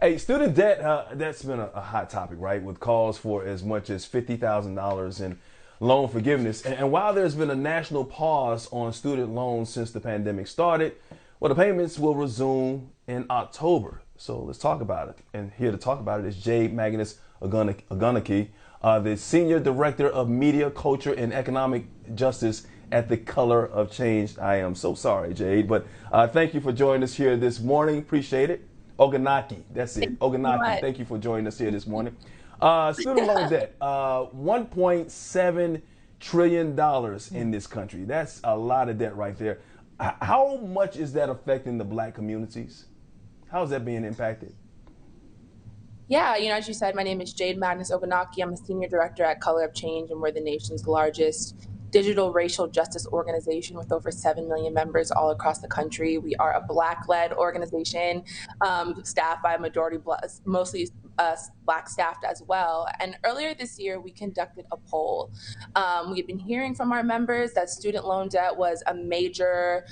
Hey, student debt, that's been a hot topic, right? With calls for as much as $50,000 in loan forgiveness. And while there's been a national pause on student loans since the pandemic started, well, the payments will resume in October. So let's talk about it. And here to talk about it is Jade Magnus Ogunnaike, the Senior Director of Media, Culture, and Economic Justice at the Color of Change. I am so sorry, Jade, but thank you for joining us here this morning. Appreciate it. Ogunnaike, that's it. Ogunnaike, thank you for joining us here this morning. Student loan debt, $1.7 trillion in this country. That's a lot of debt right there. How much is that affecting the Black communities? How is that being impacted? Yeah, as you said, my name is Jade Magnus Ogunnaike. I'm a senior director at Color of Change, and we're the nation's largest digital racial justice organization with over 7 million members all across the country. We are a Black-led organization, staffed by a majority mostly Black staffed as well. And earlier this year, we conducted a poll. We've been hearing from our members that student loan debt was a major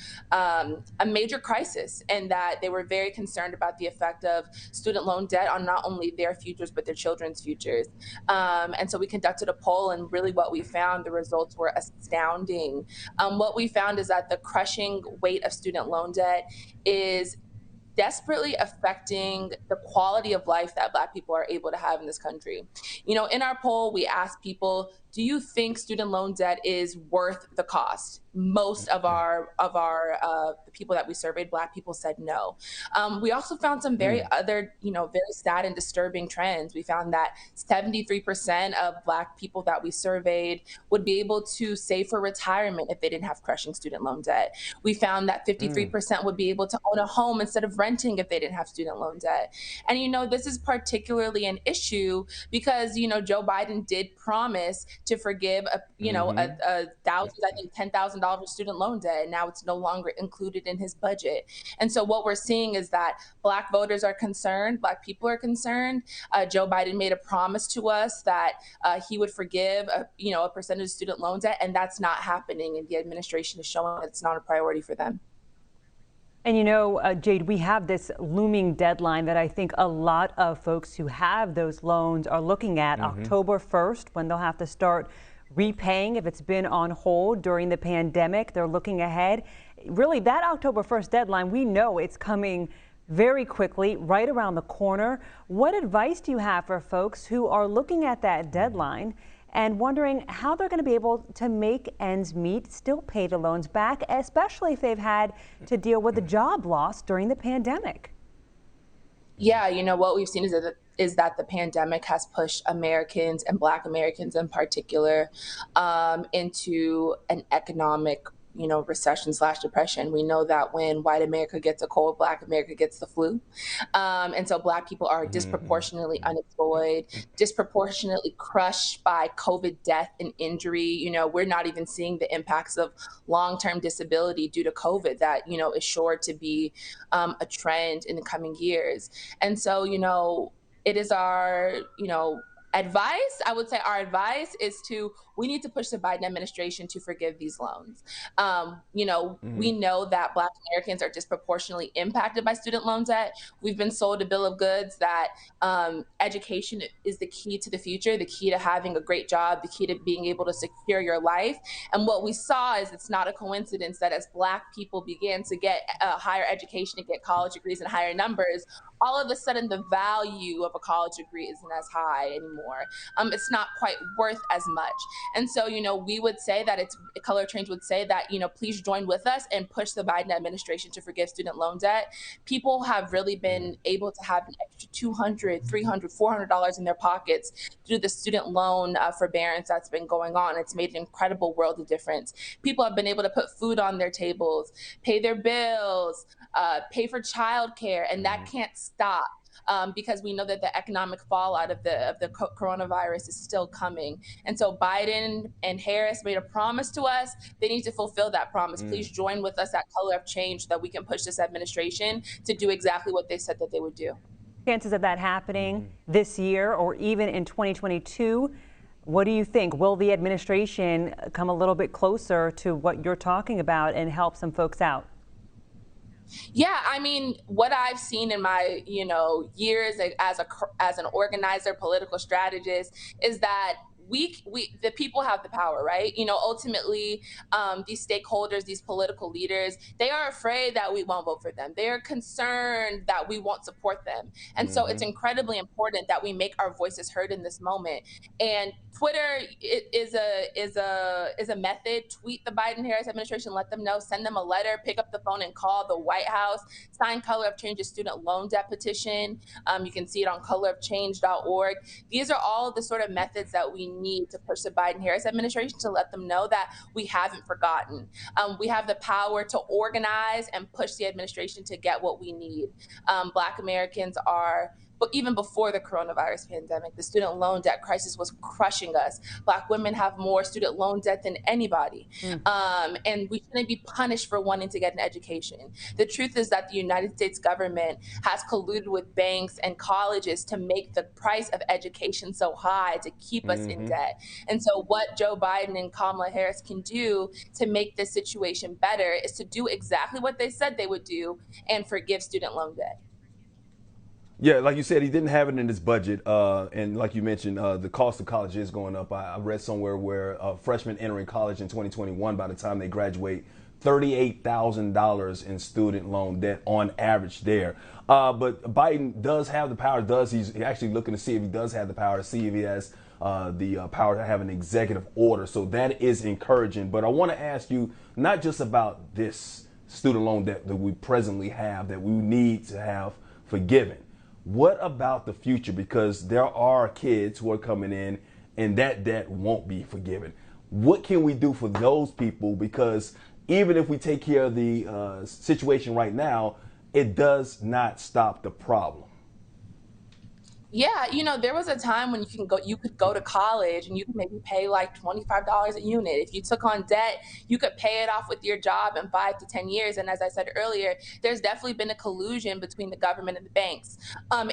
crisis, and that they were very concerned about the effect of student loan debt on not only their futures, but their children's futures. And so we conducted a poll, and really what we found, the results were astounding. What we found is that the crushing weight of student loan debt is desperately affecting the quality of life that Black people are able to have in this country. In our poll, we asked people, do you think student loan debt is worth the cost? Most of the people that we surveyed, Black people, said no. We also found some very sad and disturbing trends. We found that 73% of Black people that we surveyed would be able to save for retirement if they didn't have crushing student loan debt. We found that 53% would be able to own a home instead of renting if they didn't have student loan debt. And this is particularly an issue because Joe Biden did promise to forgive $10,000 student loan debt, and now it's no longer included in his budget. And so what we're seeing is that Black voters are concerned, Black people are concerned. Joe Biden made a promise to us that he would forgive a percentage of student loan debt, and that's not happening, and the administration is showing that it's not a priority for them. And Jade, we have this looming deadline that I think a lot of folks who have those loans are looking at, October 1st, when they'll have to start repaying if it's been on hold during the pandemic. They're looking ahead. Really, that October 1st deadline, we know it's coming very quickly, right around the corner. What advice do you have for folks who are looking at that deadline and wondering how they're going to be able to make ends meet, still pay the loans back, especially if they've had to deal with a job loss during the pandemic? Yeah, what we've seen is that the pandemic has pushed Americans, and Black Americans in particular, into an economic recession/depression. We know that when white America gets a cold, Black America gets the flu. And so Black people are disproportionately unemployed, disproportionately crushed by COVID death and injury. We're not even seeing the impacts of long-term disability due to COVID that, is sure to be a trend in the coming years. And so, it is our, advice, I would say our advice is we need to push the Biden administration to forgive these loans. We know that Black Americans are disproportionately impacted by student loan debt. We've been sold a bill of goods that education is the key to the future, the key to having a great job, the key to being able to secure your life. And what we saw is it's not a coincidence that as Black people began to get higher education and get college degrees in higher numbers, all of a sudden the value of a college degree isn't as high anymore. It's not quite worth as much. And so, we would say that Color Change would say that, please join with us and push the Biden administration to forgive student loan debt. People have really been able to have an extra $200, $300, $400 in their pockets due to the student loan forbearance that's been going on. It's made an incredible world of difference. People have been able to put food on their tables, pay their bills, pay for childcare, and that can't stop. Because we know that the economic fallout of the coronavirus is still coming. And so Biden and Harris made a promise to us. They need to fulfill that promise. Please join with us at Color of Change so that we can push this administration to do exactly what they said that they would do. Chances of that happening this year or even in 2022, what do you think? Will the administration come a little bit closer to what you're talking about and help some folks out? Yeah, I mean, what I've seen in my, years as an organizer, political strategist, is that the people have the power, right? Ultimately, these stakeholders, these political leaders, they are afraid that we won't vote for them. They are concerned that we won't support them, and so it's incredibly important that we make our voices heard in this moment. And Twitter is a method. Tweet the Biden-Harris administration, let them know, send them a letter, pick up the phone and call the White House, sign Color of Change's student loan debt petition. You can see it on colorofchange.org. These are all the sort of methods that we need to push the Biden-Harris administration to let them know that we haven't forgotten. We have the power to organize and push the administration to get what we need. Black Americans are, but even before the coronavirus pandemic, the student loan debt crisis was crushing us. Black women have more student loan debt than anybody. And we shouldn't be punished for wanting to get an education. The truth is that the United States government has colluded with banks and colleges to make the price of education so high to keep us in debt. And so what Joe Biden and Kamala Harris can do to make this situation better is to do exactly what they said they would do and forgive student loan debt. Yeah, like you said, he didn't have it in his budget, and like you mentioned, the cost of college is going up. I read somewhere where freshmen entering college in 2021, by the time they graduate, $38,000 in student loan debt on average there. But Biden does have the power. He's actually looking to see if he does have the power, to see if he has the power to have an executive order. So that is encouraging. But I want to ask you not just about this student loan debt that we presently have, that we need to have forgiven. What about the future? Because there are kids who are coming in and that debt won't be forgiven. What can we do for those people? Because even if we take care of the situation right now, it does not stop the problem. Yeah, there was a time when you could go to college and you could maybe pay like $25 a unit. If you took on debt, you could pay it off with your job in 5 to 10 years. And as I said earlier, there's definitely been a collusion between the government and the banks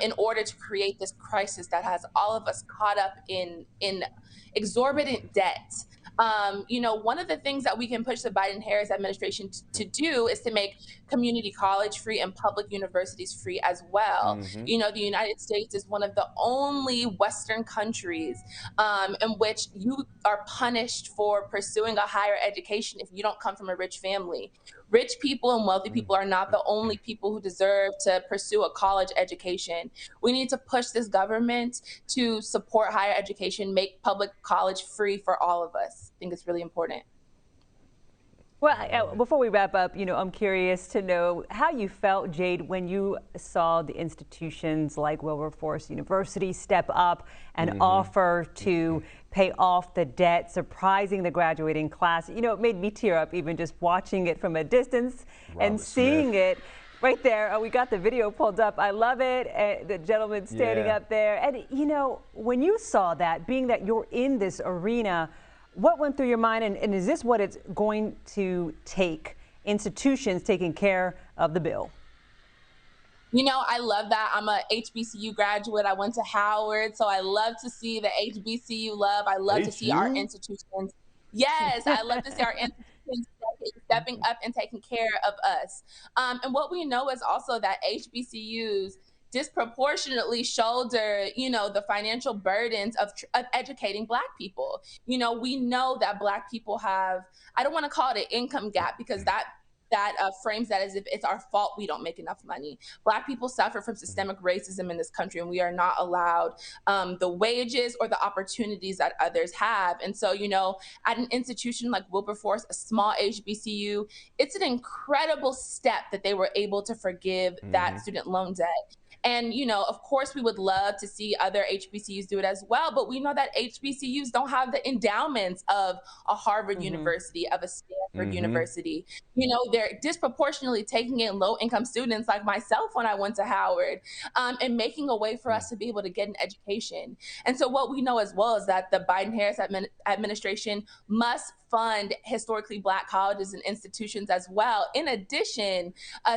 in order to create this crisis that has all of us caught up in exorbitant debt. One of the things that we can push the Biden-Harris administration to do is to make community college free and public universities free as well. The United States is one of the only Western countries in which you are punished for pursuing a higher education if you don't come from a rich family. Rich people and wealthy people are not the only people who deserve to pursue a college education. We need to push this government to support higher education, make public college free for all of us. I think it's really important. Well, before we wrap up, I'm curious to know how you felt, Jade, when you saw the institutions like Wilberforce University step up and offer to pay off the debt, surprising the graduating class. It made me tear up even just watching it from a distance and seeing it. Right there, we got the video pulled up. I love it. The gentleman standing up there. And, when you saw that, being that you're in this arena, what went through your mind, and is this what it's going to take, institutions taking care of the bill? I love that. I'm a HBCU graduate. I went to Howard, so I love to see the HBCU love. I love to see our institutions. Yes, I love to see our institutions stepping up and taking care of us. And what we know is also that HBCUs disproportionately shoulder, the financial burdens of educating Black people. We know that Black people have, I don't want to call it an income gap because that frames that as if it's our fault we don't make enough money. Black people suffer from systemic racism in this country, and we are not allowed the wages or the opportunities that others have. And so, at an institution like Wilberforce, a small HBCU, it's an incredible step that they were able to forgive that student loan debt. And, of course, we would love to see other HBCUs do it as well, but we know that HBCUs don't have the endowments of a Harvard University, of a Stanford University. They're disproportionately taking in low-income students like myself when I went to Howard, and making a way for us to be able to get an education. And so what we know as well is that the Biden-Harris administration must fund historically Black colleges and institutions as well, in addition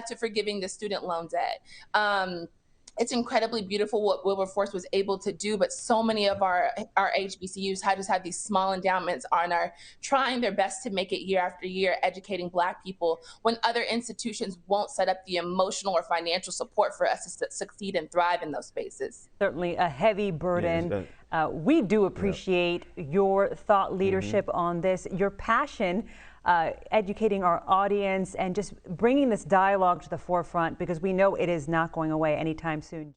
to forgiving the student loan debt. it's incredibly beautiful what Wilberforce was able to do, but so many of our HBCUs just have these small endowments and are trying their best to make it year after year, educating Black people when other institutions won't set up the emotional or financial support for us to succeed and thrive in those spaces. Certainly a heavy burden. We do appreciate your thought leadership on this, your passion, educating our audience and just bringing this dialogue to the forefront, because we know it is not going away anytime soon.